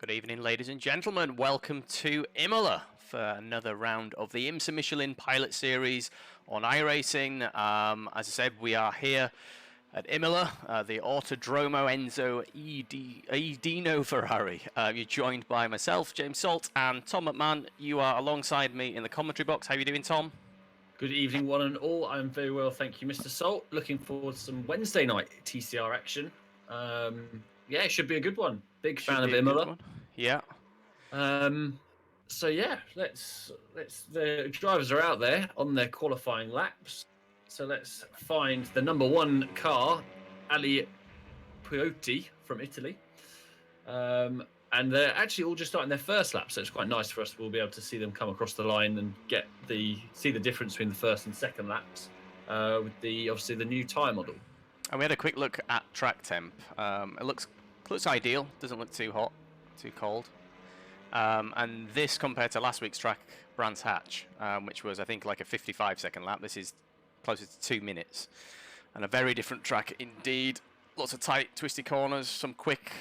Good evening, ladies and gentlemen. Welcome to Imola for another round of the IMSA Michelin Pilot Series on iRacing. As I said, we are here at Imola, the Autodromo Enzo Edino Ferrari. You're joined by myself, James Salt, and Tom McMahon. You are alongside me in the commentary box. How are you doing, Tom? Good evening, one and all. I'm very well, thank you, Mr. Salt. Looking forward to some Wednesday night TCR action. Yeah, it should be a good one. Big fan of Imola. Yeah. So yeah, let's. The drivers are out there on their qualifying laps. So let's find the number one car, Ali Puotti from Italy. And they're actually all just starting their first lap, so it's quite nice for us. We'll be able to see them come across the line and see the difference between the first and second laps with obviously the new tyre model. And we had a quick look at track temp. It looks ideal. Doesn't look too hot, too cold. And this compared to last week's track, Brands Hatch, which was I think like a 55-second lap. This is closer to 2 minutes, and a very different track indeed. Lots of tight, twisty corners, some quick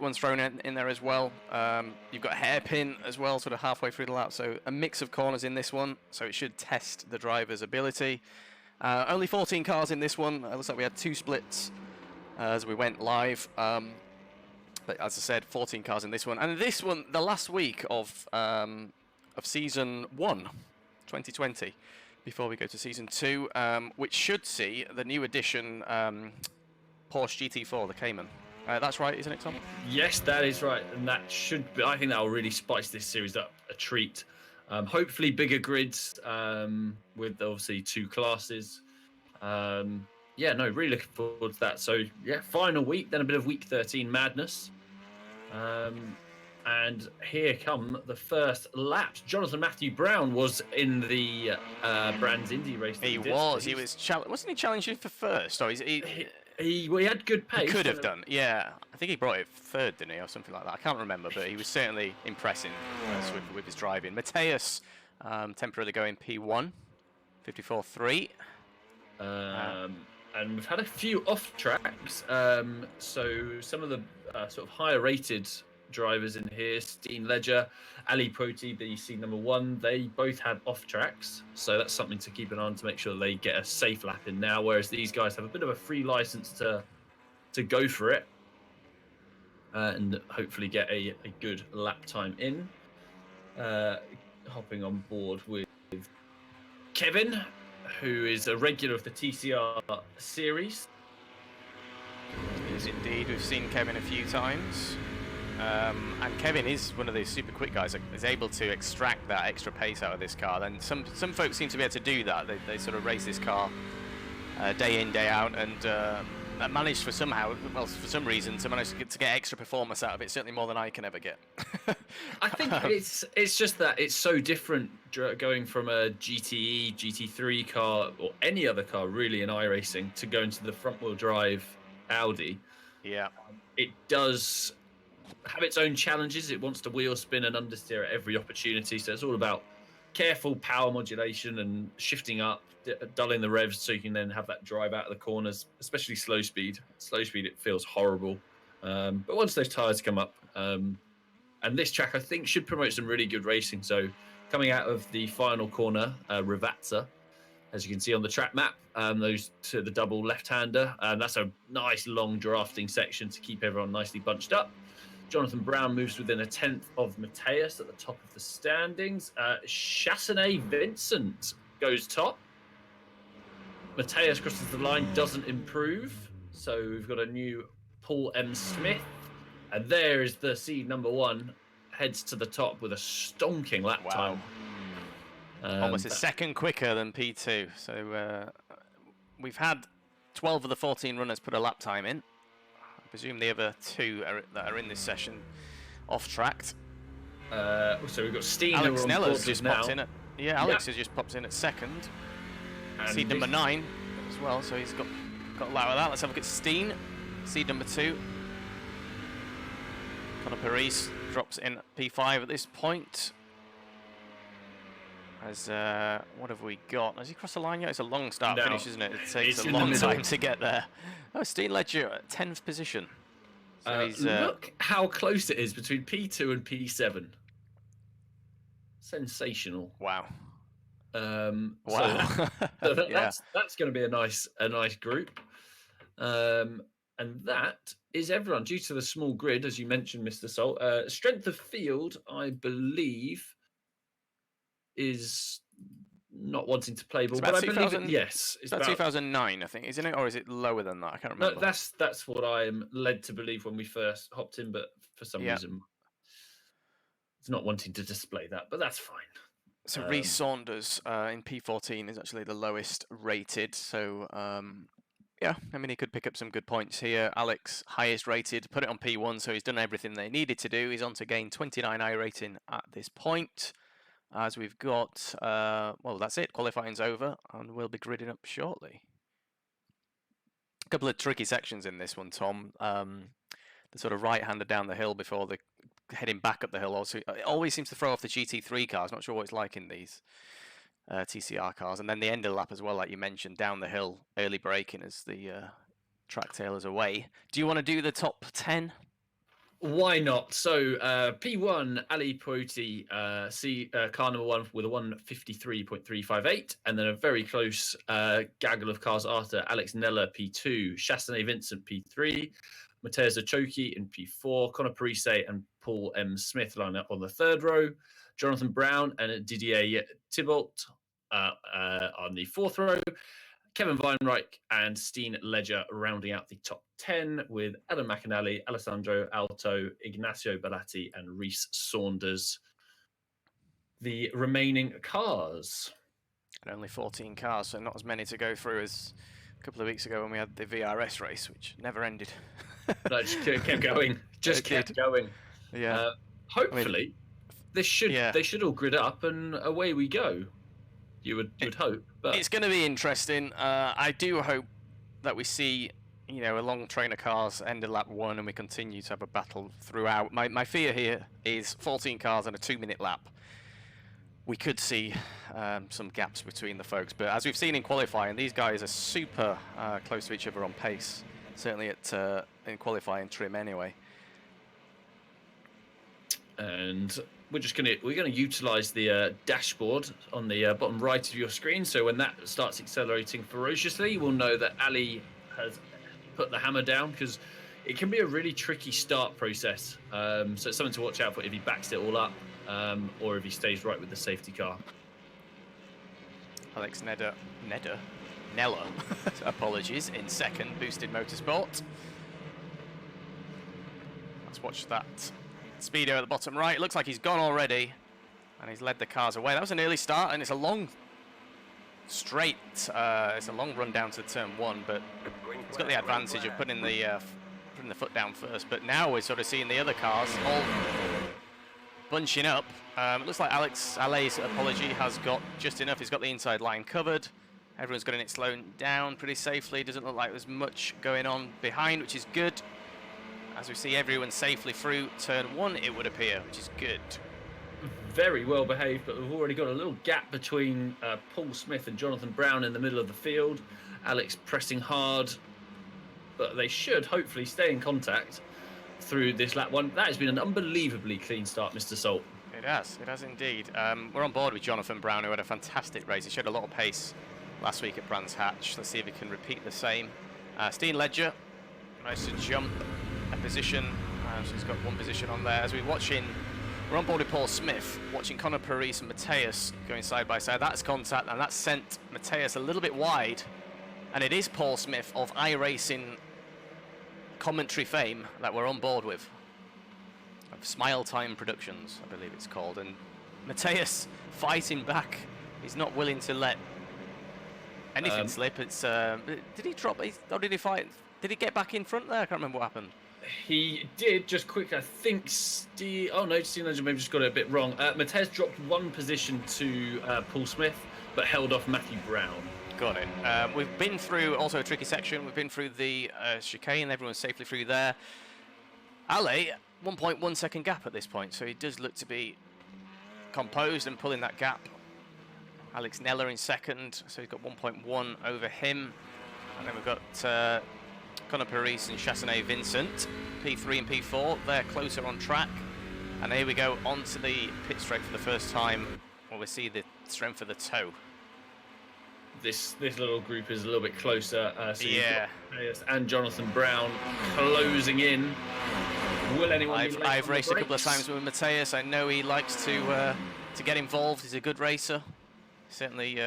ones thrown in there as well. You've got a hairpin as well, sort of halfway through the lap. So a mix of corners in this one. So it should test the driver's ability. Only 14 cars in this one. Looks like we had 2 splits as we went live. But as I said, 14 cars in this one. And this one, the last week of season 1, 2020, before we go to season 2, which should see the new edition Porsche GT4, the Cayman. That's right, isn't it, Tom? Yes, that is right, and that should be. I think that will really spice this series up a treat. Hopefully, bigger grids with obviously 2 classes. Yeah, no, really looking forward to that. So yeah, final week, then a bit of week 13 madness. And here come the first laps. Jonathan Matthew Brown was in the Brands Indy race. He was. Wasn't he challenging for first? Or he had good pace. He could have done, yeah. I think he brought it third, didn't he, or something like that. I can't remember, but he was certainly impressing with his driving. Mateus temporarily going P1, 54.3. And we've had a few off tracks. So some of the sort of higher rated drivers in here, Steen Ledger, Ali Puotti, BC number 1, they both had off tracks. So that's something to keep an eye on to make sure they get a safe lap in now. Whereas these guys have a bit of a free license to go for it and hopefully get a good lap time in. Hopping on board with Kevin, who is a regular of the TCR series. He is indeed. We've seen Kevin a few times. And Kevin is one of those super quick guys that is able to extract that extra pace out of this car. And some folks seem to be able to do that. They sort of race this car day in, day out, and managed for some reason to manage to get extra performance out of it. Certainly more than I can ever get. I think it's just that it's so different going from a GTE, GT3 car or any other car really in iRacing to go into the front-wheel drive Audi. Yeah, it does have its own challenges. It wants to wheel spin and understeer at every opportunity. So it's all about careful power modulation and shifting up, dulling the revs so you can then have that drive out of the corners, especially slow speed. Slow speed, it feels horrible. But once those tyres come up, and this track I think should promote some really good racing. So coming out of the final corner, Ravazza, as you can see on the track map, those to the double left-hander, that's a nice long drafting section to keep everyone nicely bunched up. Jonathan Brown moves within a 10th of Mateus at the top of the standings. Chassanet Vincent goes top. Mateus crosses the line, doesn't improve. So we've got a new Paul M. Smith. And there is the seed number 1, heads to the top with a stonking lap time. Almost a second quicker than P2. So we've had 12 of the 14 runners put a lap time in. I presume the other 2 that are in this session off-tracked. So we've got Steen. Alex Neller's just popped in Alex has just popped in at second. Seed number 9 as well, so he's got a lot of that. Let's have a look at Steen. Seed number 2. Conor Paris drops in at P5 at this point. As what have we got? Has he crossed the line yet? It's a long start finish, isn't it? It takes a long time to get there. Oh, Steen Ledger at 10th position. So he's Look how close it is between P2 and P7. Sensational. wow. So Wow. that's going to be a nice group. And that is everyone. Due to the small grid, as you mentioned, Mr. Salt, strength of field, I believe, is not wanting to play ball, but I believe yes, it's about 2009, I think, isn't it, or is it lower than that? I can't remember. No, that's what I am led to believe when we first hopped in, but for some reason, it's not wanting to display that. But that's fine. So Reece Saunders in P14 is actually the lowest rated. So yeah, I mean, he could pick up some good points here. Alex, highest rated, put it on P1, so he's done everything they needed to do. He's on to gain 29 I rating at this point. As we've got, well, that's it. Qualifying's over, and we'll be gridding up shortly. A couple of tricky sections in this one, Tom. The sort of right-hander down the hill before the heading back up the hill. Also, it always seems to throw off the GT3 cars. Not sure what it's like in these TCR cars. And then the end of the lap as well, like you mentioned, down the hill, early braking as the track tailors away. Do you want to do the top 10? Why not? So P1, Ali Poiti, car number 1 with a 153.358, and then a very close gaggle of cars after Alex Neller, P2, Chastanet Vincent, P3, Matteo Zacciocchi in P4, Conor Parise and Paul M. Smith line up on the third row, Jonathan Brown and Didier Thibault on the fourth row, Kevin Weinreich and Steen Ledger rounding out the top 10 with Adam McAnally, Alessandro Alto, Ignacio Belatti and Reece Saunders. The remaining cars. And only 14 cars, so not as many to go through as a couple of weeks ago when we had the VRS race, which never ended. No, just kept going. Just kept going. Yeah. Hopefully, they should all grid up and away we go. You would hope, but it's going to be interesting. I do hope that we see, you know, a long train of cars end at lap 1 and we continue to have a battle throughout. My fear here is 14 cars and a 2-minute lap. We could see some gaps between the folks, but as we've seen in qualifying, these guys are super close to each other on pace. Certainly in qualifying trim anyway. And we're going to utilize the dashboard on the bottom right of your screen. So when that starts accelerating ferociously, we'll know that Ali has put the hammer down, because it can be a really tricky start process. So it's something to watch out for if he backs it all up, or if he stays right with the safety car. Alex Neller, apologies, in second, Boosted Motorsport. Let's watch that speedo at the bottom right. It looks like he's gone already, and he's led the cars away. That was an early start, and it's a long straight. It's a long run down to turn 1, but he's got the advantage of putting the foot down first. But now we're sort of seeing the other cars all bunching up. It looks like Alex Allay's apology has got just enough. He's got the inside line covered. Everyone's getting it slowed down pretty safely. Doesn't look like there's much going on behind, which is good. As we see everyone safely through turn 1, it would appear, which is good. Very well behaved, but we've already got a little gap between Paul Smith and Jonathan Brown in the middle of the field. Alex pressing hard, but they should hopefully stay in contact through this lap 1. That has been an unbelievably clean start, Mr. Salt. It has indeed. We're on board with Jonathan Brown, who had a fantastic race. He showed a lot of pace last week at Brands Hatch. Let's see if he can repeat the same. Steen Ledger, nice to jump a position. So he's got one position on there. As we're on board with Paul Smith, watching Conor Parise and Mateus going side by side. That's contact, and that sent Mateus a little bit wide. And it is Paul Smith of iRacing commentary fame that we're on board with. Of Smile Time Productions, I believe it's called. And Mateus fighting back. He's not willing to let anything slip. It's did he drop? Or did he fight? Did he get back in front there? I can't remember what happened. He did, just quick. I think Steve Legend maybe just got it a bit wrong. Mateus dropped one position to Paul Smith, but held off Matthew Brown. Got it. We've been through also a tricky section. We've been through the chicane. Everyone's safely through there. Ale, 1.1 second gap at this point, so he does look to be composed and pulling that gap. Alex Neller in second, so he's got 1.1 over him. And then we've got Conor Paris and Chassenay Vincent, P3 and P4. They're closer on track. And here we go onto the pit straight for the first time, where we see the strength of the toe. This little group is a little bit closer. So Yeah. Mateus and Jonathan Brown closing in. Will anyone be late I've on the raced a couple of brakes? times with Mateus. I know he likes to get involved. He's a good racer. Certainly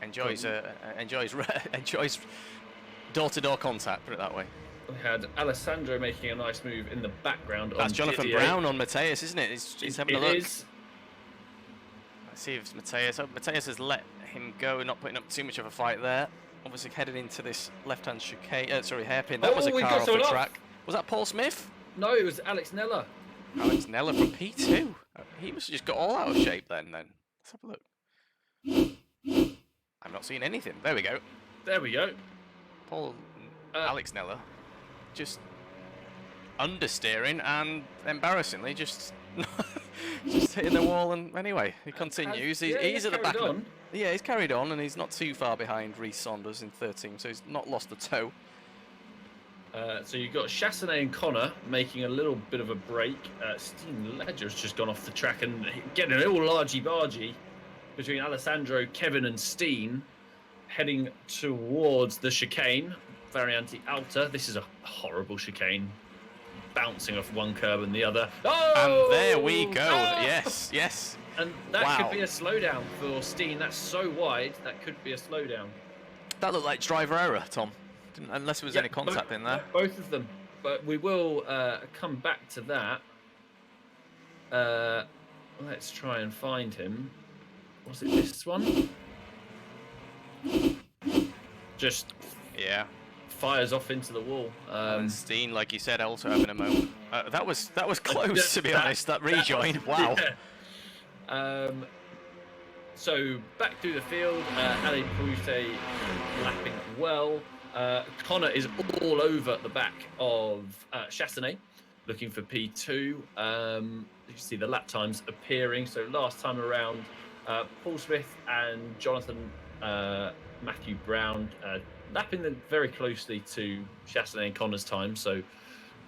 enjoys door-to-door contact. Put it that way. We had Alessandro making a nice move in the background. That's on Jonathan Didier. Brown on Mateus, isn't it? He's having a It look. is. Let's see if it's Mateus. Oh, Mateus has let him go, not putting up too much of a fight there. Obviously headed into this left-hand chicane, hairpin. That was a we car got off the someone off. track. Was that Paul Smith? No, it was Alex Nella. Alex Nella from P2. He must have just got all out of shape then. Let's have a look. I'm not seeing anything. There we go. There we go. Paul, Alex Nella, just understeering and embarrassingly just just hitting the wall. And anyway, he continues. He's at the back. Yeah, he's carried on, and he's not too far behind Rhys Saunders in 13, so he's not lost the toe. So you've got Chassenay and Connor making a little bit of a break. Steen Ledger's just gone off the track and getting an all argy-bargy between Alessandro, Kevin and Steen, heading towards the chicane, Variante Alta. This is a horrible chicane, bouncing off one curb and the other. Oh! And there we go. Ah! Yes. And that Wow. could be a slowdown for Steen. That's so wide, that could be a slowdown. That looked like driver error, Tom. Unless there was any contact in there. Both of them. But we will come back to that. Let's try and find him. Was it this one? Just fires off into the wall. And Steen, like you said, also having a moment. That was close, to be honest. That rejoin. Wow. Yeah. So back through the field, Ali Proutet lapping well. Connor is all over the back of Chassenay, looking for P2. You can see the lap times appearing. So last time around, Paul Smith and Jonathan Matthew Brown lapping them very closely to Chassenay and Connor's time. So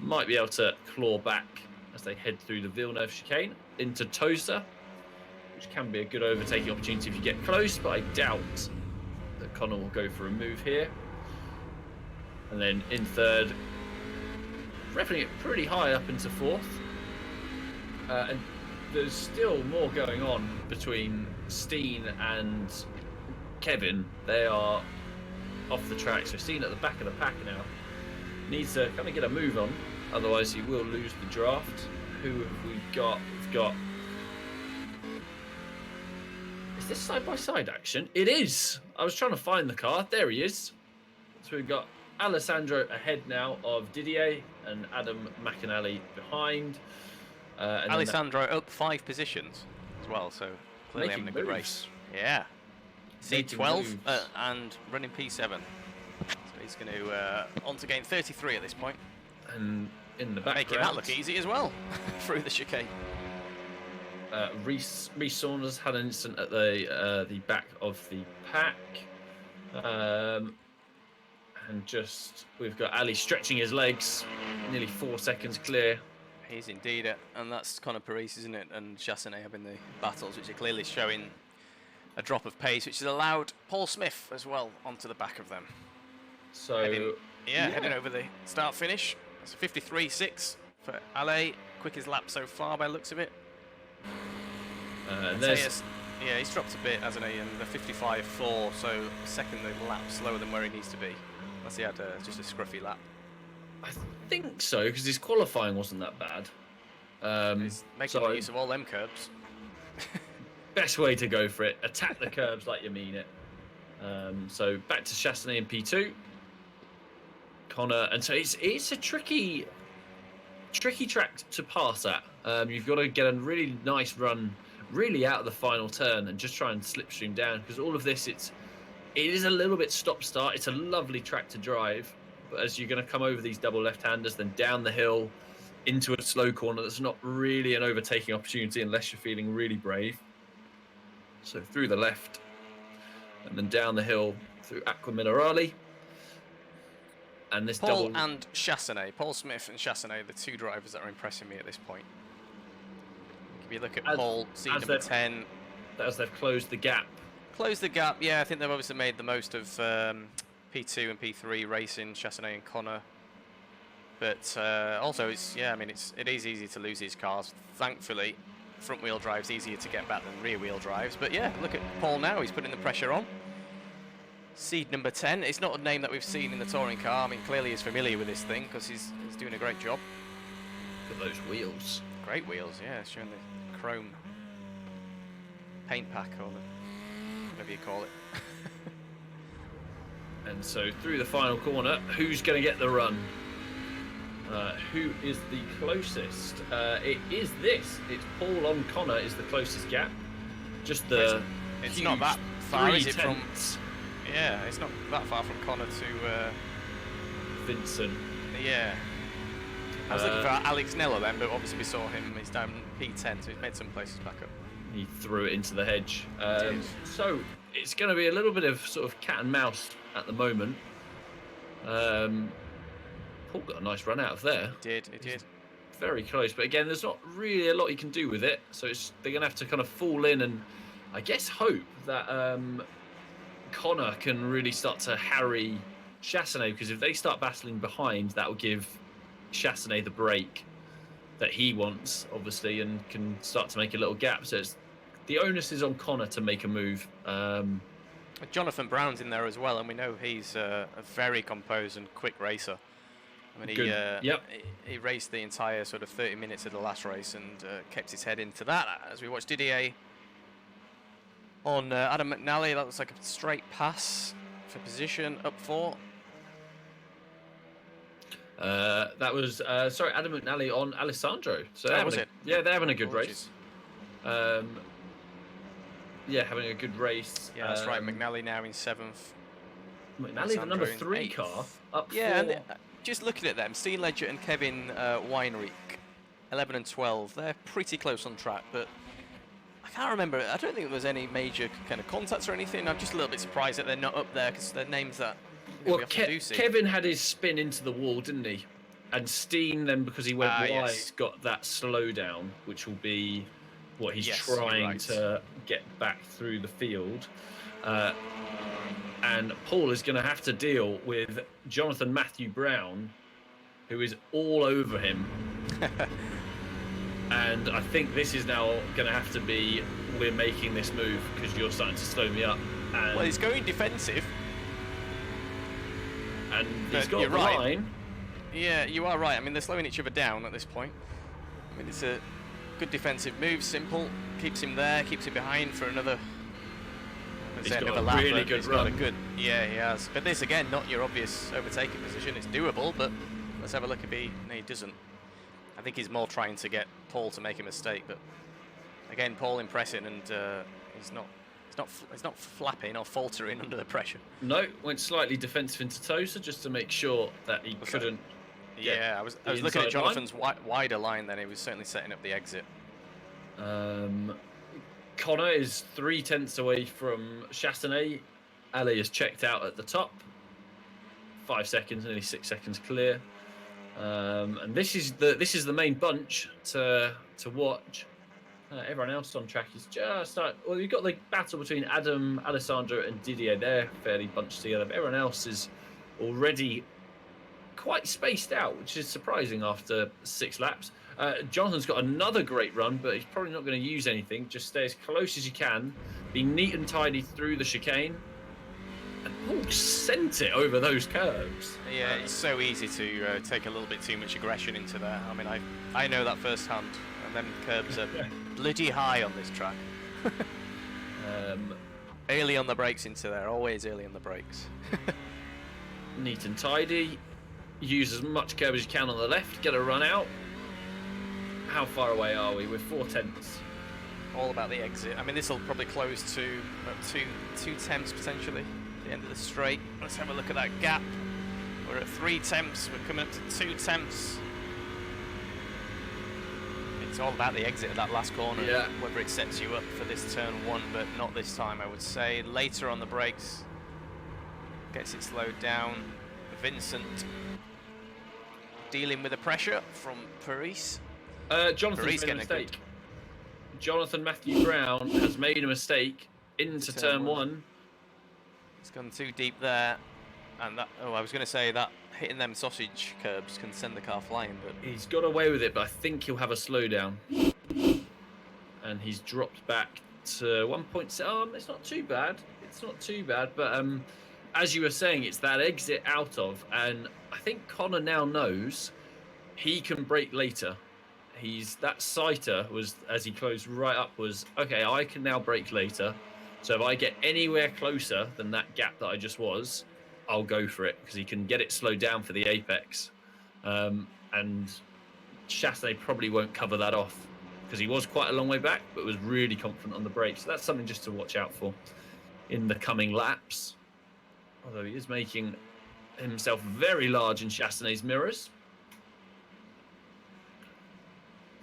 might be able to claw back as they head through the Villeneuve chicane into Tosa, which can be a good overtaking opportunity if you get close, but I doubt that Connor will go for a move here. And then in third, revving it pretty high up into fourth. And there's still more going on between Steen and Kevin. They are off the track. So Steen at the back of the pack now. Needs to kind of get a move on. Otherwise he will lose the draft. Who have we got? We've got... Is this side-by-side action? It is! I was trying to find the car. There he is. So we've got Alessandro ahead now of Didier and Adam McAnally behind. And Alessandro up 5 positions as well, so clearly having a good race. Yeah. C12 and running P7. So he's going to on to gain 33 at this point. And in the background, making that look easy as well through the chicane. Rhys Saunders had an incident at the back of the pack. And just, we've got Ali stretching his legs, nearly 4 seconds clear. He's indeed it, and that's Conor Paris, isn't it? And Chassenay having the battles, which are clearly showing a drop of pace, which has allowed Paul Smith as well onto the back of them. So, heading over the start finish. It's a 53.6 for Ale, quickest lap so far by the looks of it. He's dropped a bit, hasn't he? And the 55.4, so second lap slower than where he needs to be. Unless he had just a scruffy lap. I think so, because his qualifying wasn't that bad. He's making use of all them curbs. Best way to go for it. Attack the curbs like you mean it. So back to Chassenay in P2. Connor, and so it's a tricky track to pass at. You've got to get a really nice run, really out of the final turn, and just try and slipstream down, because all of this, it is a little bit stop-start. It's a lovely track to drive, but as you're going to come over these double left-handers, then down the hill into a slow corner, that's not really an overtaking opportunity unless you're feeling really brave. So through the left, and then down the hill through Acqua Minerale. And this Paul double... and Chassenay. Paul Smith and Chassenay, the two drivers that are impressing me at this point. If you look at Paul, seed number 10. As they've closed the gap. Closed the gap, yeah. I think they've obviously made the most of P2 and P3 racing, Chassenay and Connor. But also, it is easy to lose these cars. Thankfully, front-wheel drive's easier to get back than rear-wheel drives. But yeah, look at Paul now. He's putting the pressure on. Seed number 10. It's not a name that we've seen in the touring car. I mean, clearly he's familiar with this thing because he's doing a great job. Look at those wheels. Great wheels, yeah. Showing the chrome paint pack or whatever you call it. And so through the final corner, who's going to get the run? Who is the closest? It is this. It's Paul on Connor is the closest gap. Just the It's huge not that far, is it, from... tenths. Yeah, it's not that far from Connor to... Vincent. Yeah. I was looking for Alex Neller then, but obviously we saw him. He's down P10, so he's made some places back up. He threw it into the hedge. So it's going to be a little bit of sort of cat and mouse at the moment. Paul got a nice run out of there. He did. Very close, but again, there's not really a lot you can do with it. So they're going to have to kind of fall in and, I guess, hope that Connor can really start to harry Chassenay, because if they start battling behind, that will give Chassenay the break that he wants, obviously, and can start to make a little gap. So the onus is on Connor to make a move. Jonathan Brown's in there as well, and we know he's a very composed and quick racer. I mean, he raced the entire sort of 30 minutes of the last race and kept his head into that. As we watched Didier on Adam McNally, that was like a straight pass for position up 4. That was Adam McNally on Alessandro. So that was it. Yeah, they're having a good race. Having a good race. Yeah, that's right. McNally now in 7th. McNally, the number 3 car, up 4. And just looking at them, Steve Ledger and Kevin Weinreich, 11 and 12. They're pretty close on track, but I can't remember. I don't think there was any major kind of contacts or anything. I'm just a little bit surprised that they're not up there because they're names that we often do see. Kevin had his spin into the wall, didn't he? And Steen then, because he went wide, yes. got that slowdown, which will be what he's Yes, trying to get back through the field. And Paul is going to have to deal with Jonathan Matthew Brown, who is all over him. And I think this is now going to have to be, we're making this move because you're starting to slow me up. And well, he's going defensive. And he's got the line. Yeah, you are right. I mean, they're slowing each other down at this point. I mean, it's a good defensive move, simple. Keeps him there, keeps him behind for another... He's got a really good run. Yeah, he has. But this, again, not your obvious overtaking position. It's doable, but let's have a look if he doesn't. I think he's more trying to get Paul to make a mistake. But again, Paul impressing, and he's not flapping or faltering under the pressure. No, went slightly defensive into Tosa just to make sure that he couldn't. Yeah, I was looking at Jonathan's wider line. Then he was certainly setting up the exit. Connor is 3/10 away from Chassenay. Ali is checked out at the top. 5 seconds, nearly 6 seconds clear. And this is the main bunch to watch. Everyone else on track is just well, you've got the battle between Adam, Alessandro, and Didier. They're fairly bunched together. But everyone else is already quite spaced out, which is surprising after 6 laps. Jonathan's got another great run, but he's probably not going to use anything. Just stay as close as you can, be neat and tidy through the chicane, and Paul sent it over those curves. Yeah, it's so easy to take a little bit too much aggression into there. I mean, I know that firsthand. And them curbs are bloody high on this track. Early on the brakes into there, always early on the brakes. Neat and tidy. Use as much curb as you can on the left, get a run out. How far away are we? We're 4/10. All about the exit. I mean, this will probably close to two temps potentially at the end of the straight. Let's have a look at that gap. We're at 3 temps. We're coming up to 2 temps. It's all about the exit of that last corner. Yeah. Whether it sets you up for this turn 1, but not this time, I would say. Later on the brakes, gets it slowed down. Vincent dealing with the pressure from Paris. Jonathan's made a mistake. Jonathan Matthew Brown has made a mistake into turn one. It's gone too deep there. And that, I was going to say that hitting them sausage curbs can send the car flying, but he's got away with it, but I think he'll have a slowdown. And he's dropped back to 1.7. It's not too bad. It's not too bad, but as you were saying, it's that exit out of, and I think Connor now knows he can brake later. That sighter was, as he closed right up, was okay. I can now brake later, so if I get anywhere closer than that gap that I just was, I'll go for it, because he can get it slowed down for the apex, and Chastain probably won't cover that off, because he was quite a long way back, but was really confident on the brakes. So that's something just to watch out for in the coming laps. Although he is making himself very large in Chastain's mirrors.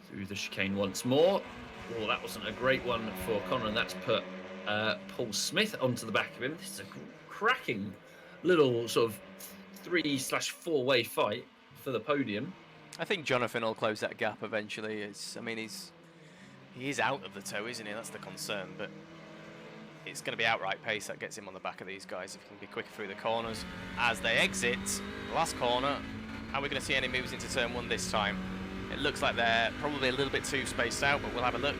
Through the chicane once more. Oh, that wasn't a great one for Connor, and that's put Paul Smith onto the back of him. This is a cracking little sort of 3/4-way fight for the podium. I think Jonathan will close that gap eventually. He is out of the tow, isn't he? That's the concern, but it's going to be outright pace that gets him on the back of these guys if he can be quicker through the corners. As they exit, last corner, are we going to see any moves into turn one this time? It looks like they're probably a little bit too spaced out, but we'll have a look.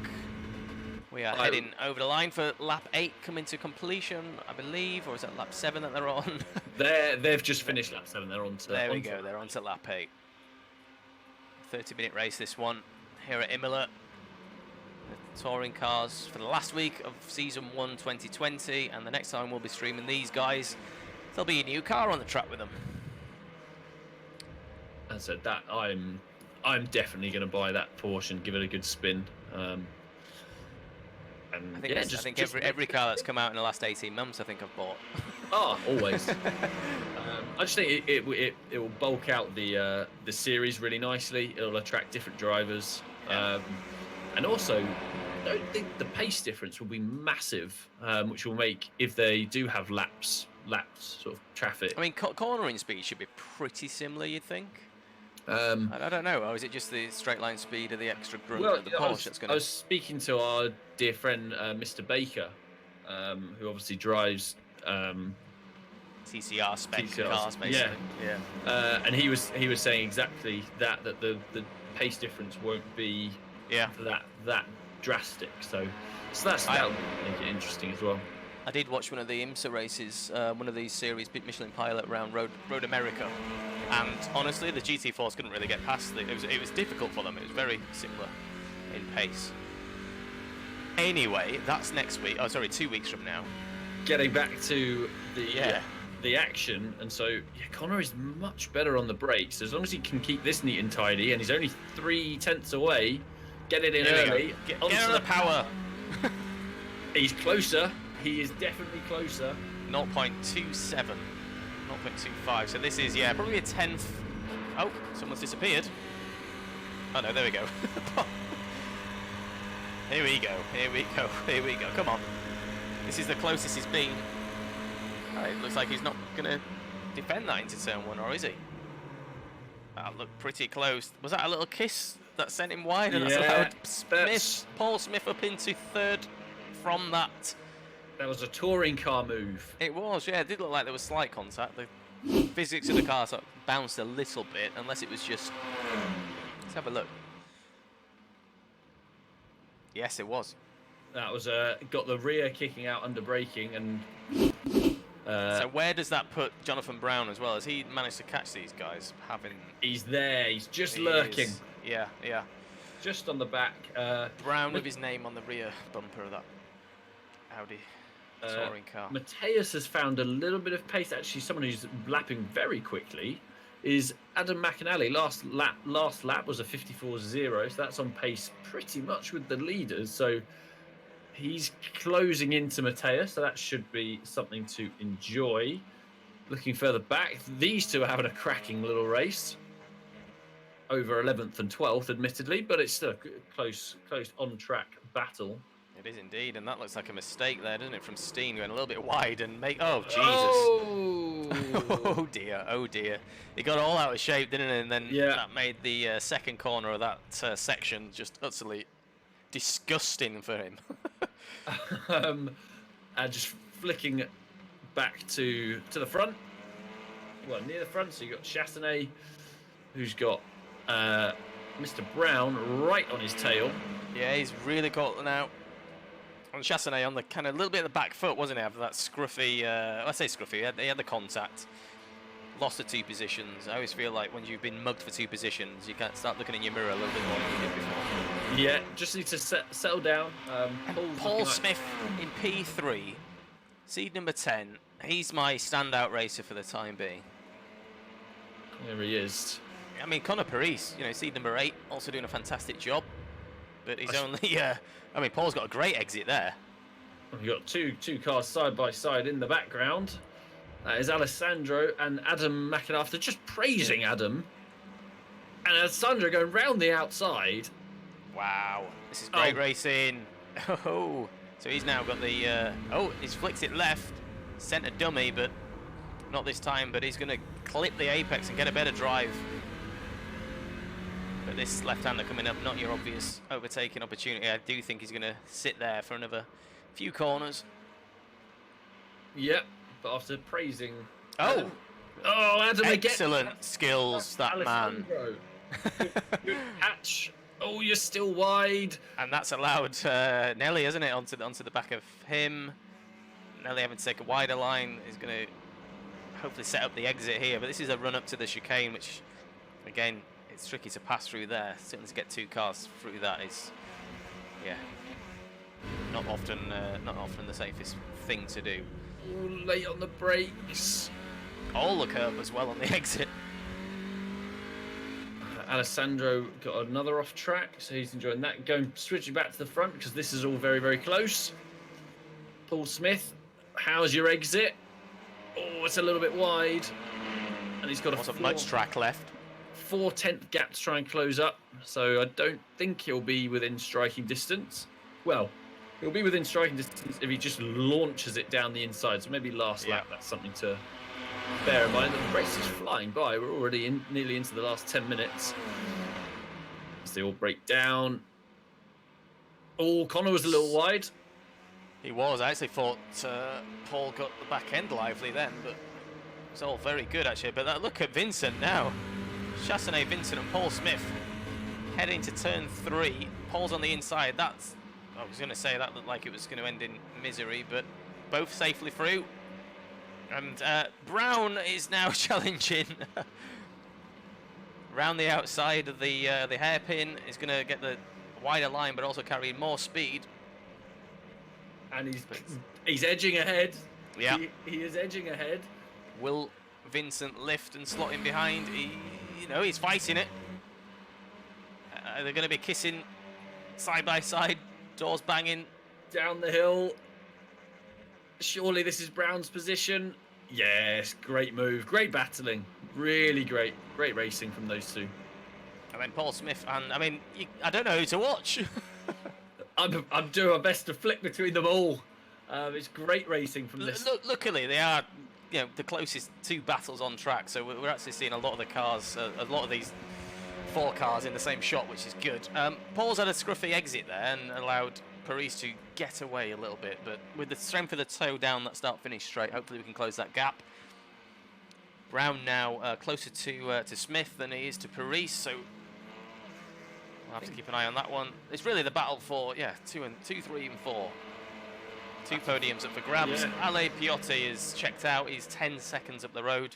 We are heading over the line for lap 8 coming to completion, I believe, or is that lap 7 that they're on? They've just finished lap 7. They're on to. There we go. They're on to lap 8. 30-minute race this one here at Imola. The touring cars for the last week of season 1 2020, and the next time we'll be streaming these guys, there'll be a new car on the track with them. And so that I'm definitely going to buy that Porsche and give it a good spin. And I think every car that's come out in the last 18 months, I think I've bought. Oh, always. I just think it will bulk out the series really nicely. It'll attract different drivers, and also I don't think the pace difference will be massive, which will make, if they do have laps sort of traffic. I mean, cornering speed should be pretty similar, you'd think. I don't know. Or is it just the straight line speed of the extra grunt of the Porsche that's going to... I was speaking to our dear friend, Mr. Baker, who obviously drives... TCR spec cars, basically. Yeah. And he was saying exactly that the pace difference won't be that drastic. So that'll make it interesting as well. I did watch one of the IMSA races, one of these series, Michelin Pilot around Road America, and honestly, the GT4s couldn't really get past it. It was difficult for them. It was very similar in pace. Anyway, that's next week. Oh, sorry, 2 weeks from now. Getting back to the action, and so Connor is much better on the brakes as long as he can keep this neat and tidy, and he's only 3/10 away. Get it in early. Get on the power. He's closer. He is definitely closer. 0.27, 0.25. So this is probably a 10th. Oh, someone's disappeared. Oh no, there we go. Here we go. Here we go. Here we go. Come on. This is the closest he's been. It looks like he's not going to defend that into turn one, or is he? That looked pretty close. Was that a little kiss that sent him wide? And that's allowed Paul Smith up into third from that. That was a touring car move. It was, yeah. It did look like there was slight contact. The physics of the car sort of bounced a little bit, unless it was just... Let's have a look. Yes, it was. That was got the rear kicking out under braking, and so where does that put Jonathan Brown as well? Has he managed to catch these guys? He's there. He's just lurking. Yeah. Just on the back. Brown with his name on the rear bumper of that Audi touring car. Mateus has found a little bit of pace. Actually, someone who's lapping very quickly is Adam McAnally. Last lap was a 54.0, so that's on pace pretty much with the leaders. So he's closing into Mateus, so that should be something to enjoy. Looking further back, these two are having a cracking little race. Over 11th and 12th, admittedly, but it's still a close on-track battle. It is indeed, and that looks like a mistake there, doesn't it, from Steen going a little bit wide and make. Oh Jesus! Oh, Oh dear! Oh dear! He got all out of shape, didn't it? And then yeah. that made the second corner of that section just utterly disgusting for him. And just flicking back to the front. Well, near the front, so you got Chassenay, who's got Mr. Brown right on his tail. Yeah, he's really caught now. On Chassenay on the kind of little bit of the back foot, wasn't he, after that scruffy, I say scruffy, he had the contact. Lost the 2 positions. I always feel like when you've been mugged for 2 positions, you can't start looking in your mirror a little bit more than you did before. Yeah, just need to settle down. Paul Smith in P3, seed number 10. He's my standout racer for the time being. There he is. I mean, Conor Paris, you know, seed number 8, also doing a fantastic job. But he's only, I mean, Paul's got a great exit there. We've got two cars side by side in the background. That is Alessandro and Adam McAnafter, just praising Adam. And Alessandro going round the outside. Wow, this is great racing. Oh, so he's now got the, he's flicked it left. Sent a dummy, but not this time, but he's going to clip the apex and get a better drive. But this left-hander coming up, not your obvious overtaking opportunity. I do think he's going to sit there for another few corners. Yep, but after praising... Adam again. Excellent skills, that Alessandro. man. Good catch. Oh, you're still wide. And that's allowed Nelly, isn't it, onto the back of him. Nelly having to take a wider line is going to hopefully set up the exit here. But this is a run up to the chicane, which, again, it's tricky to pass through there. Certainly to get 2 cars through that is, yeah, not often the safest thing to do. Ooh, late on the brakes. All the curb as well on the exit. Alessandro got another off track, so he's enjoying that. Switching back to the front because this is all very, very close. Paul Smith, how's your exit? Oh, it's a little bit wide. And he's got Wasn't much track left. 4/10 gap to try and close up, so I don't think he'll be within striking distance. Well, he'll be within striking distance if he just launches it down the inside, so maybe last lap, that's something to bear in mind. The race is flying by. We're already nearly into the last 10 minutes. As they all break down. Oh, Conor was a little wide. He was. I actually thought Paul got the back end lively then, but it's all very good actually. But look at Vincent now. Chassenay, Vincent and Paul Smith heading to turn 3. Paul's on the inside. I was going to say that looked like it was going to end in misery, but both safely through. And Brown is now challenging round the outside of the hairpin. Is going to get the wider line, but also carrying more speed. And he's edging ahead. Yeah, he is edging ahead. Will Vincent lift and slot in behind? He's fighting it. They're going to be kissing side by side, doors banging. Down the hill. Surely this is Brown's position. Yes, great move, great battling. Really great racing from those two. And then Paul Smith, and I mean, I don't know who to watch. I'm doing my best to flick between them all. It's great racing from this. Luckily, they are, the closest 2 battles on track. So we're actually seeing a lot of the cars, a lot of these 4 cars in the same shot, which is good. Paul's had a scruffy exit there and allowed Paris to get away a little bit, but with the strength of the toe down that start-finish straight, hopefully we can close that gap. Brown now closer to Smith than he is to Paris, so we'll have to keep an eye on that one. It's really the battle for 2, 3, and 4. 2 podiums up for grabs. Yeah. Ale Piotti is checked out. He's 10 seconds up the road.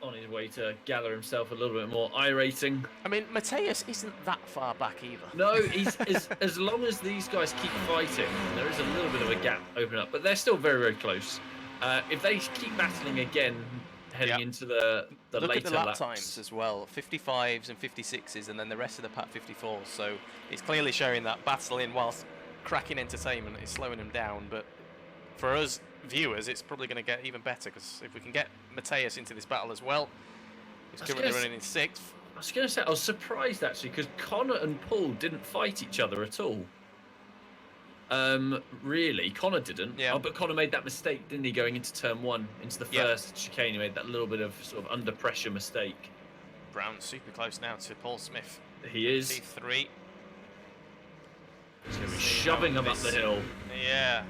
On his way to gather himself a little bit more iRacing. I mean, Mateus isn't that far back either. No, he's as long as these guys keep fighting, there is a little bit of a gap open up, but they're still very, very close. If they keep battling again, heading into the Look later at the lap laps. times as well, 55s and 56s, and then the rest of the pack 54s. So it's clearly showing that battling whilst cracking entertainment is slowing them down. But for us viewers, it's probably going to get even better, because if we can get Mateus into this battle as well, he's currently running in 6th. I was going to say, I was surprised actually, because Conor and Paul didn't fight each other at all. Really, Connor didn't. Yeah. Oh, but Connor made that mistake, didn't he, going into turn 1, into the first chicane? He made that little bit of sort of under pressure mistake. Brown super close now to Paul Smith. He is. P3. He's going to be shoving him up the hill. Yeah.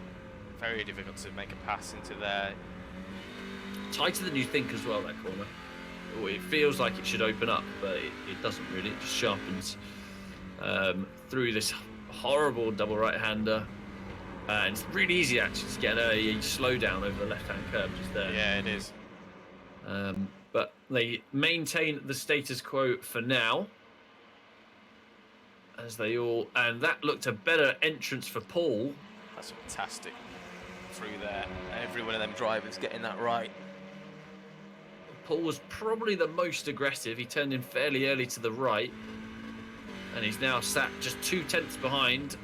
Very difficult to make a pass into there. Tighter than you think as well, that corner. Oh, it feels like it should open up, but it doesn't really. It just sharpens through this horrible double right-hander. And it's really easy actually to get a slowdown over the left-hand curve just there. Yeah, it is. But they maintain the status quo for now. As they all... And that looked a better entrance for Paul. That's fantastic. Through there. Every one of them drivers getting that right. Paul was probably the most aggressive. He turned in fairly early to the right. And he's now sat just 2/10 behind.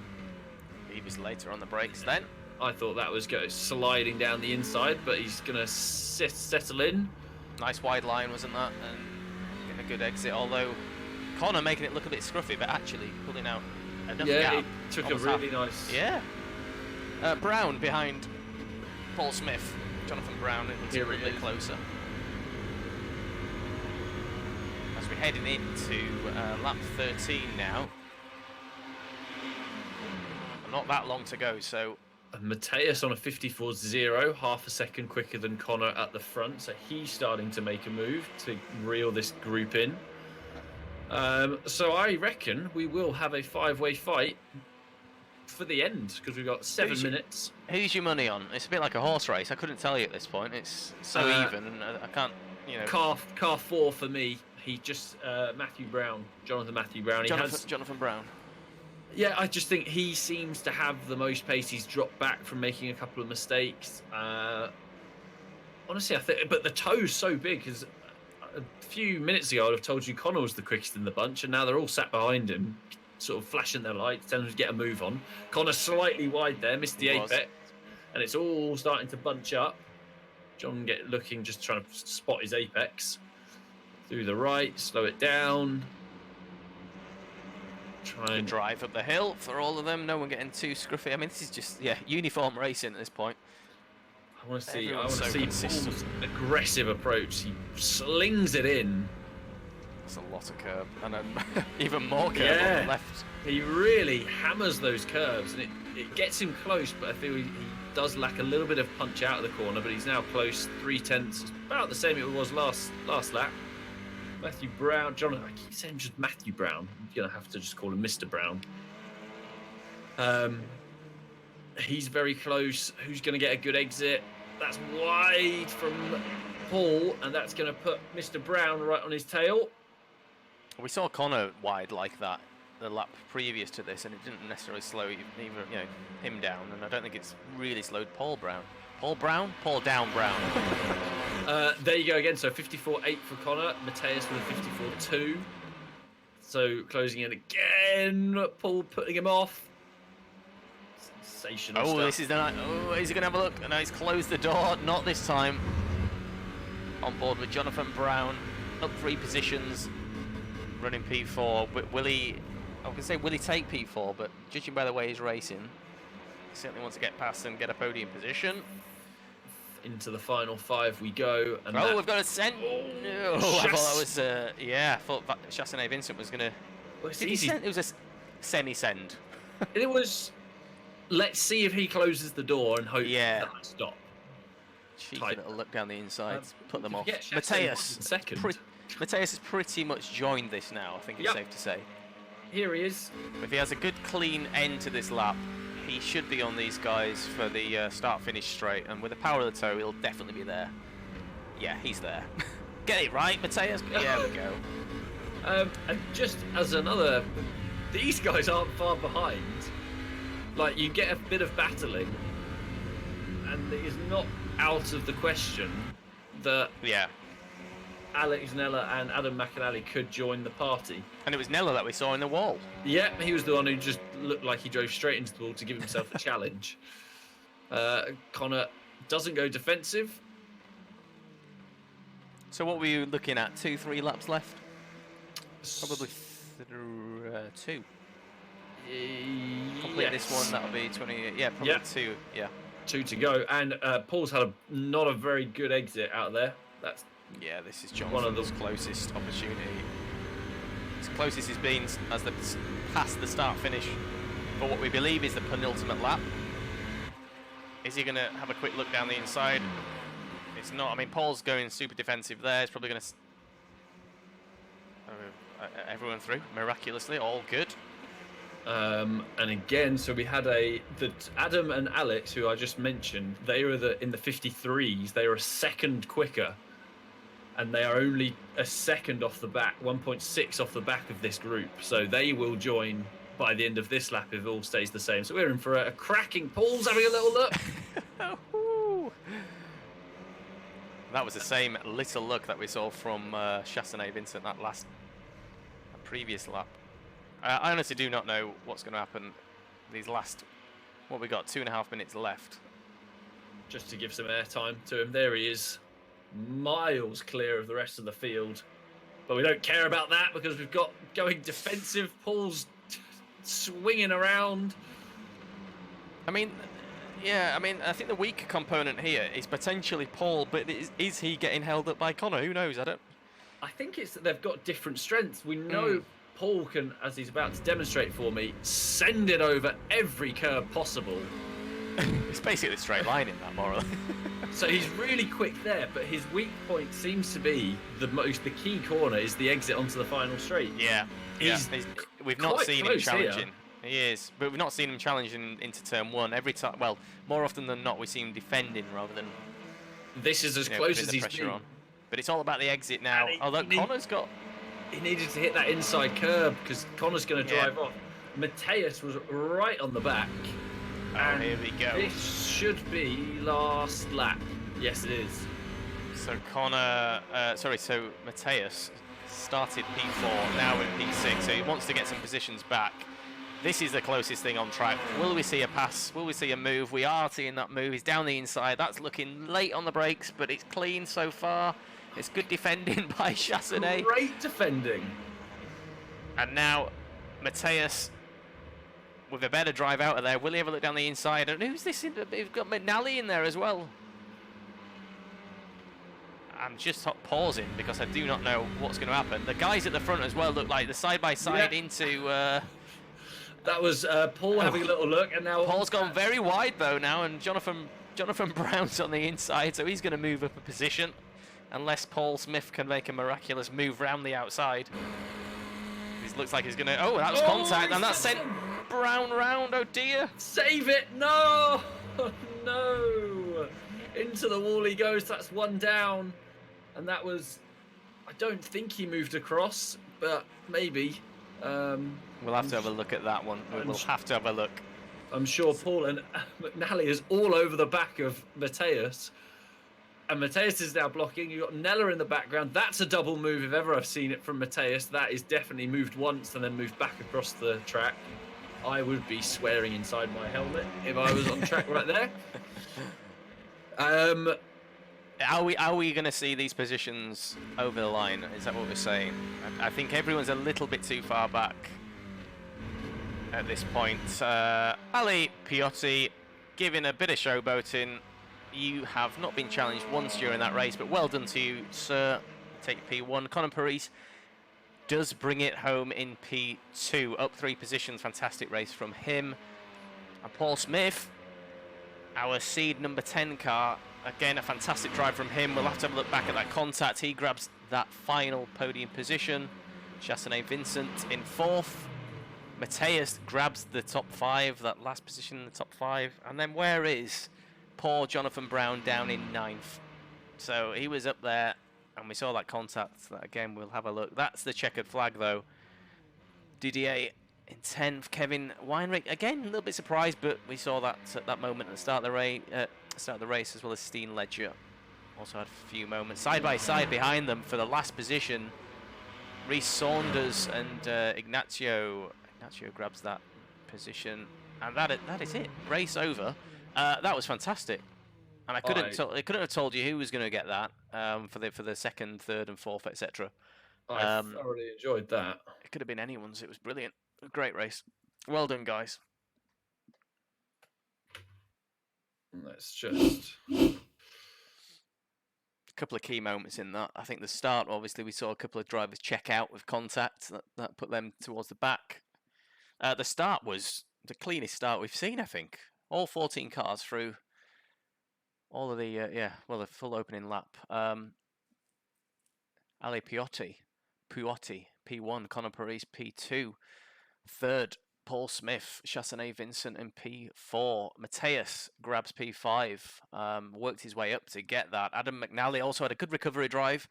He was later on the brakes then. I thought that was sliding down the inside, but he's going to settle in. Nice wide line, wasn't that? And getting a good exit, although Connor making it look a bit scruffy, but actually pulling out enough gap. He took a really nice... Yeah. Brown behind Paul Smith. Jonathan Brown is a little bit closer. As we're heading into lap 13 now. Not that long to go, so... And Mateus on a 54.0, half a second quicker than Connor at the front, so he's starting to make a move to reel this group in. So I reckon we will have a 5-way fight for the end, because we've got 7 minutes. Who's your money on? It's a bit like a horse race. I couldn't tell you at this point. It's so even, and I can't, you know... Car 4 for me. He just... Jonathan Matthew Brown. Jonathan Brown. Yeah, I just think he seems to have the most pace. He's dropped back from making a couple of mistakes. Honestly, I think... But the toe's so big, because a few minutes ago I'd have told you Connor was the quickest in the bunch, and now they're all sat behind him, sort of flashing their lights, telling him to get a move on. Connor slightly wide there, missed the apex, and it's all starting to bunch up. John looking, just trying to spot his apex. Through the right, slow it down. Try and drive up the hill for all of them. No one getting too scruffy. I mean, this is just uniform racing at this point. I want to see Paul's aggressive approach. He slings it in. That's a lot of curb, and even more curb on the left. He really hammers those curves, and it gets him close. But I feel he does lack a little bit of punch out of the corner. But he's now close, 3/10, about the same it was last lap. Matthew Brown, I keep saying just Matthew Brown. I'm going to have to just call him Mr. Brown. He's very close. Who's going to get a good exit? That's wide from Paul, and that's going to put Mr. Brown right on his tail. We saw Connor wide like that the lap previous to this, and it didn't necessarily slow him down, and I don't think it's really slowed Paul Brown. Paul down Brown. There you go again. So 54.8 for Connor. Mateus with a 54.2. So closing in again. Paul putting him off. Sensational stuff. This is the night. Oh, is he going to have a look? No, he's closed the door. Not this time. On board with Jonathan Brown. Up 3 positions. Running P4. But will he take P4? But judging by the way he's racing, he certainly wants to get past and get a podium position. Into the final 5 we go. And we've got a send. No, I thought that was I thought Chassanet Vincent was going to... Well, it's easy. It was a semi-send. It was... Let's see if he closes the door and hope that I stop. Cheeky little look down the inside, put them off. Mateus has pretty much joined this now, I think it's safe to say. Here he is. If he has a good clean end to this lap, he should be on these guys for the start-finish straight, and with the power of the toe, he'll definitely be there. Yeah, he's there. Get it right, Mateus? Yeah, we go. And just as another... These guys aren't far behind. Like, you get a bit of battling, and it is not out of the question that Alex Nella and Adam McAnally could join the party. And it was Nella that we saw in the wall. Yeah, he was the one who just looked like he drove straight into the wall to give himself a challenge. Connor doesn't go defensive. So what were you looking at? 2-3 laps left? Probably 2. Complete this one, that'll be 20. Yeah, probably 2. Yeah. 2 to go, and Paul's had not a very good exit out there. That's this is Jonathan's closest opportunity. As closest he's been as the past the start finish for what we believe is the penultimate lap. Is he going to have a quick look down the inside? It's not. I mean, Paul's going super defensive there. He's probably going to everyone through miraculously, all good. And again, so we had Adam and Alex, who I just mentioned. They were in the 53s. They were a second quicker, and they are only a second off the back, 1.6 off the back of this group. So they will join by the end of this lap if it all stays the same. So we're in for a cracking. Paul's having a little look. That was the same little look that we saw from Chassenay Vincent that previous lap. I honestly do not know what's going to happen these last, what we got, 2.5 minutes left. Just to give some airtime to him, there he is, miles clear of the rest of the field. But we don't care about that because we've got going defensive. Paul's swinging around. I mean, yeah, I mean, I think the weak component here is potentially Paul, but is he getting held up by Connor? Who knows? I think it's that they've got different strengths. We know Paul can, as he's about to demonstrate for me, send it over every curve possible. It's basically a straight line in that, more or less. So he's really quick there, but his weak point seems to be the key corner is the exit onto the final straight. Yeah, we've not seen him challenging. Here. He is, but we've not seen him challenging into turn 1 every time. Well, more often than not, we see him defending rather than. This is as close as he's been. On. But it's all about the exit now. Although Connor's got. He needed to hit that inside curb because Connor's going to drive off. Mateus was right on the back. And here we go. This should be last lap. Yes, it is. So so Mateus started P4, now in P6, so he wants to get some positions back. This is the closest thing on track. Will we see a pass? Will we see a move? We are seeing that move. He's down the inside. That's looking late on the brakes, but it's clean so far. It's good defending by Chassenay. Great defending. And now Mateus with a better drive out of there. Will he ever look down the inside? And who's this? We've got McNally in there as well. I'm just pausing because I do not know what's going to happen. The guys at the front as well look like the side-by-side into... that was Paul having a little look, and now... Paul's gone very wide, though, now, and Jonathan Brown's on the inside, so he's going to move up a position. Unless Paul Smith can make a miraculous move round the outside. It looks like he's going to... Oh, that was contact, and that sent Brown round. Oh, dear. Save it. No. No. Into the wall he goes. That's one down. And that was... I don't think he moved across, but maybe. We'll have to have a look at that one. We'll have to have a look. I'm sure Paul and McNally is all over the back of Mateus. And Mateus is now blocking. You've got Nella in the background. That's a double move if ever I've seen it from Mateus. That is definitely moved once and then moved back across the track. I would be swearing inside my helmet if I was on track right there. Are we going to see these positions over the line? Is that what we're saying? I think everyone's a little bit too far back at this point. Ali Piotti giving a bit of showboating. You have not been challenged once during that race, but well done to you, sir. Take P1. Conor Paris does bring it home in P2. Up 3 positions. Fantastic race from him. And Paul Smith, our seed number 10 car. Again, a fantastic drive from him. We'll have to have a look back at that contact. He grabs that final podium position. Chassenay Vincent in 4th. Mateus grabs the top 5, that last position in the top 5. And then where is poor Jonathan Brown down in 9th? So he was up there, and we saw that contact. That again, we'll have a look. That's the checkered flag, though. Didier in 10th. Kevin Weinrich, again, a little bit surprised, but we saw that at that moment at the start of the race, as well as Steen Ledger. Also had a few moments side by side behind them for the last position. Reece Saunders and Ignacio. Ignacio grabs that position, and that is it. Race over. That was fantastic, and I couldn't have told you who was going to get that for the 2nd, 3rd, and 4th, etc. I thoroughly enjoyed that. It could have been anyone's. It was brilliant. A great race. Well done, guys. Let's just. A couple of key moments in that. I think the start, obviously, we saw a couple of drivers check out with contact. That put them towards the back. The start was the cleanest start we've seen, I think. All 14 cars through all of the, the full opening lap. Ali Puotti, P1, Conor Paris, P2. Third, Paul Smith, Chassanet Vincent in P4. Mateus grabs P5, worked his way up to get that. Adam McNally also had a good recovery drive.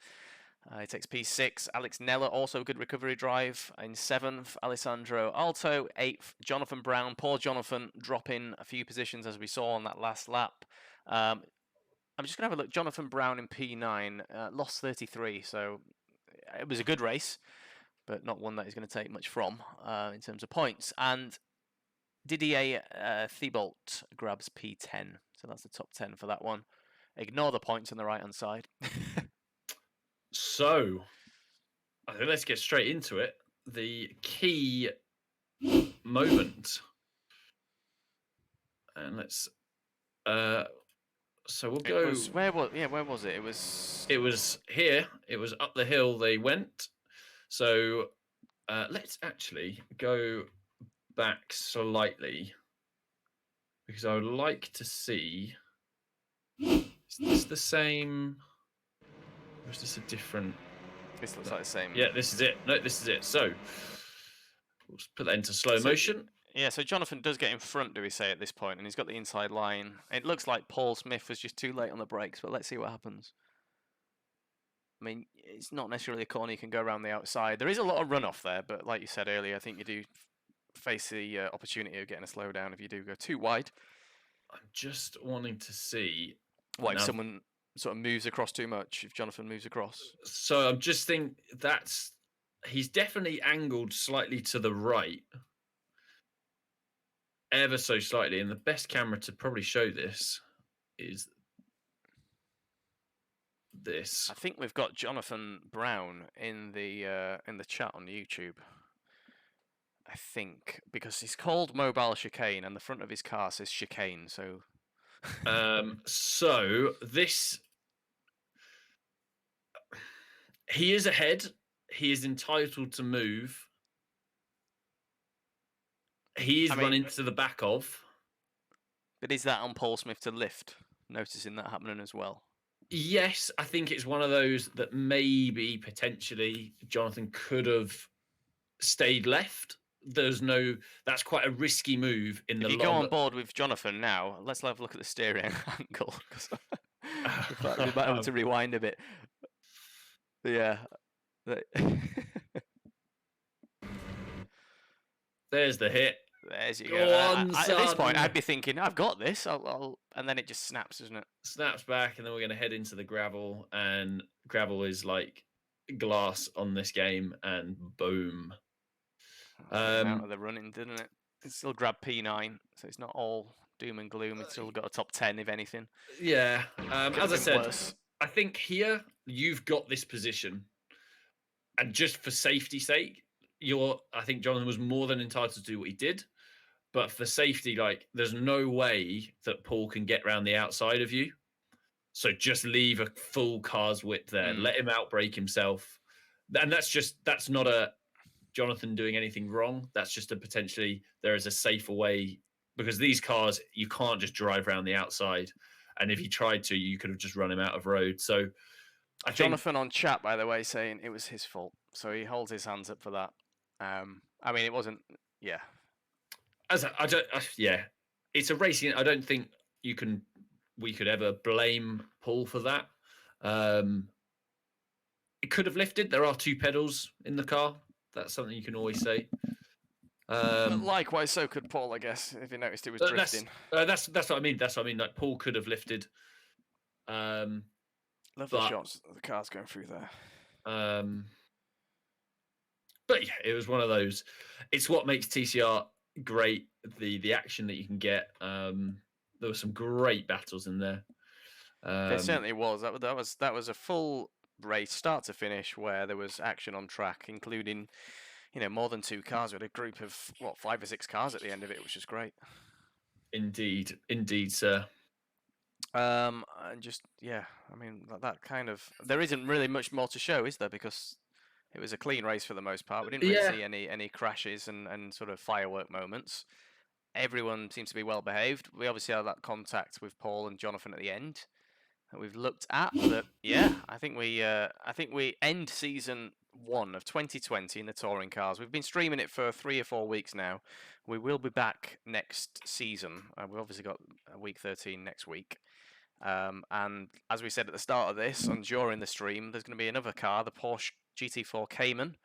He takes P6. Alex Nella, also a good recovery drive. In 7th, Alessandro Alto. 8th, Jonathan Brown. Poor Jonathan dropping a few positions as we saw on that last lap. I'm just going to have a look. Jonathan Brown in P9, lost 33, so it was a good race, but not one that he's going to take much from in terms of points. And Didier Thibault grabs P10, so that's the top 10 for that one. Ignore the points on the right-hand side. So, I think let's get straight into it. The key moment, and let's. So we'll go. Where was it? It was here. It was up the hill they went. So let's actually go back slightly because I would like to see. Is this the same? Or is this a different? This looks like the same. Yeah, this is it. No, this is it. So we'll just put that into slow motion. Yeah, so Jonathan does get in front, do we say, at this point, and he's got the inside line. It looks like Paul Smith was just too late on the brakes, but let's see what happens. I mean, it's not necessarily a corner you can go around the outside. There is a lot of runoff there, but like you said earlier, I think you do face the opportunity of getting a slowdown if you do go too wide. I'm just wanting to see... What, if someone sort of moves across too much, if Jonathan moves across? So I'm just thinking that's... He's definitely angled slightly to the right. Ever so slightly. And the best camera to probably show this is this. I think we've got Jonathan Brown in the chat on YouTube. I think because he's called Mobile Chicane and the front of his car says Chicane, so so this he is ahead. He is entitled to move. He is running to the back of. But is that on Paul Smith to lift? Noticing that happening as well. Yes, I think it's one of those that maybe potentially Jonathan could have stayed left. That's quite a risky move in the long. If you go on board with Jonathan now, let's have a look at the steering angle. We might have to rewind a bit. Yeah. There's the hit. There's you go. At this point, I'd be thinking, I've got this. And then it just snaps, isn't it? Snaps back, and then we're going to head into the gravel. And gravel is like glass on this game, and boom. Out of the running, didn't it? It's still grabbed P9, so it's not all doom and gloom. It's still got a top 10, if anything. Yeah. As I said, worse. I think here you've got this position, and just for safety's sake, I think Jonathan was more than entitled to do what he did. But for safety, there's no way that Paul can get around the outside of you. So just leave a full car's width there. Let him outbrake himself. And that's not a Jonathan doing anything wrong. That's just there is a safer way, because these cars, you can't just drive around the outside. And if you tried to, you could have just run him out of road. So Jonathan on chat, by the way, saying it was his fault. So he holds his hands up for that. It wasn't, yeah. It's a racing. I don't think we could ever blame Paul for that. It could have lifted. There are two pedals in the car. That's something you can always say. But likewise, so could Paul, I guess, if you noticed it was drifting. That's what I mean. That's what I mean. Like, Paul could have lifted. Lovely shots. The car's going through there. But yeah, it was one of those. It's what makes TCR great. The action that you can get. There were some great battles in there. There certainly was. That was a full race, start to finish, where there was action on track, including more than 2 cars. We had a group of 5 or 6 cars at the end of it, which was great. Indeed, sir. And just I mean that kind of there isn't really much more to show, is there? Because it was a clean race for the most part. We didn't really see any crashes and sort of firework moments. Everyone seems to be well behaved. We obviously had that contact with Paul and Jonathan at the end that we've looked at. But I think we end season 1 of 2020 in the touring cars. We've been streaming it for 3 or 4 weeks now. We will be back next season. We've obviously got week 13 next week. And as we said at the start of this and during the stream, there's going to be another car, the Porsche GT4 Cayman,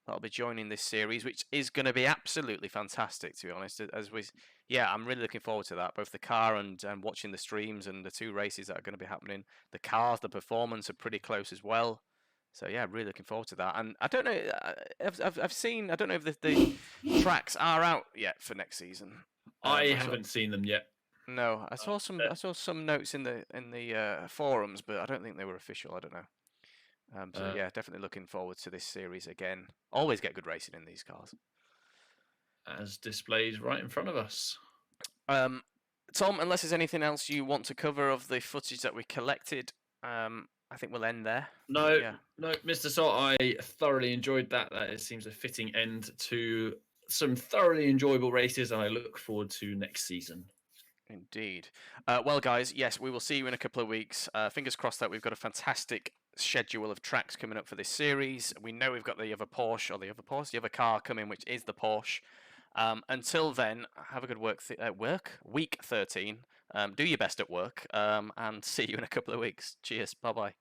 that'll be joining this series, which is going to be absolutely fantastic, to be honest. I'm really looking forward to that. Both the car and watching the streams and the 2 races that are going to be happening. The cars, the performance are pretty close as well. So really looking forward to that. And I don't know, I've seen. I don't know if the tracks are out yet for next season. I haven't seen them yet. No, I saw some notes in the forums, but I don't think they were official. I don't know. Definitely looking forward to this series again. Always get good racing in these cars. As displayed right in front of us. Tom, unless there's anything else you want to cover of the footage that we collected, I think we'll end there. No, Mr. Salt, I thoroughly enjoyed that. It seems a fitting end to some thoroughly enjoyable races, and I look forward to next season. Indeed. Well, guys, yes, we will see you in a couple of weeks. Fingers crossed that we've got a fantastic schedule of tracks coming up for this series. We know we've got the other car coming, which is the Porsche. Until then, have a good week 13. Do your best at work, and see you in a couple of weeks. Cheers. Bye-bye.